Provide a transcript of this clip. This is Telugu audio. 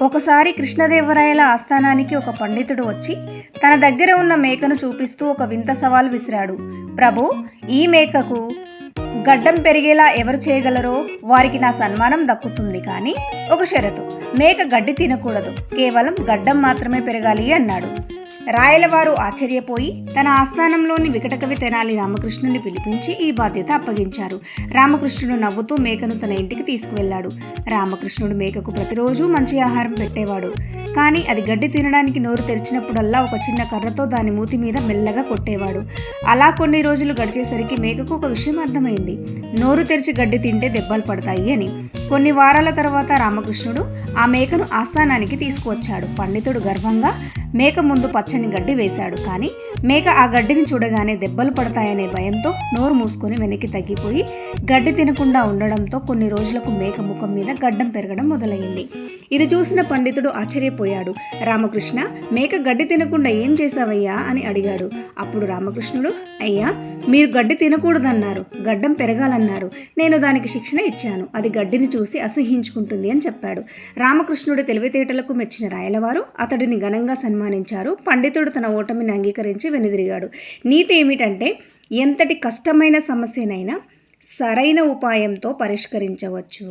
ఒకసారి కృష్ణదేవరాయల ఆస్థానానికి ఒక పండితుడు వచ్చి తన దగ్గర ఉన్న మేకను చూపిస్తూ ఒక వింత సవాల్ విసిరాడు. ప్రభు, ఈ మేకకు గడ్డం పెరిగేలా ఎవరు చేయగలరో వారికి నా సన్మానం దక్కుతుంది, కానీ ఒక షరతు, మేక గడ్డి తినకూడదు, కేవలం గడ్డం మాత్రమే పెరగాలి అన్నాడు. రాయలవారు ఆశ్చర్యపోయి తన ఆస్థానంలోని వికటకవి తెనాలి రామకృష్ణుని పిలిపించి ఈ బాధ్యత అప్పగించారు. రామకృష్ణుడు నవ్వుతూ మేకను తన ఇంటికి తీసుకువెళ్ళాడు. రామకృష్ణుడు మేకకు ప్రతిరోజు మంచి ఆహారం పెట్టేవాడు. కానీ అది గడ్డి తినడానికి నోరు తెరిచినప్పుడల్లా ఒక చిన్న కర్రతో దాని మూతి మీద మెల్లగా కొట్టేవాడు. అలా కొన్ని రోజులు గడిచేసరికి మేకకు ఒక విషయం అర్థమైంది. నోరు తెరిచి గడ్డి తింటే దెబ్బలు పడతాయి అని. కొన్ని వారాల తర్వాత రామకృష్ణుడు ఆ మేకను ఆస్థానానికి తీసుకువచ్చాడు. పండితుడు గర్వంగా మేక ముందు పచ్చని గడ్డి వేశాడు. కానీ మేక ఆ గడ్డిని చూడగానే దెబ్బలు పడతాయనే భయంతో నోరు మూసుకొని వెనక్కి తగ్గిపోయి గడ్డి తినకుండా ఉండడంతో కొన్ని రోజులకు మేక ముఖం మీద గడ్డం పెరగడం మొదలైంది. ఇది చూసిన పండితుడు ఆశ్చర్యపోయాడు. రామకృష్ణ, మేక గడ్డి తినకుండా ఏం చేశావయ్యా అని అడిగాడు. అప్పుడు రామకృష్ణుడు, అయ్యా, మీరు గడ్డి తినకూడదన్నారు, గడ్డం పెరగాలన్నారు, నేను దానికి శిక్షణ ఇచ్చాను, అది గడ్డిని చూసి అసహ్యించుకుంటుంది అని చెప్పాడు. రామకృష్ణుడి తెలివితేటలకు మెచ్చిన రాయలవారు అతడిని ఘనంగా సన్మానించారు. పండితుడు తన ఓటమిని అంగీకరించి వెనుదిరిగాడు. నీతి ఏమిటంటే, ఎంతటి కష్టమైన సమస్యనైనా సరైన ఉపాయంతో పరిష్కరించవచ్చు.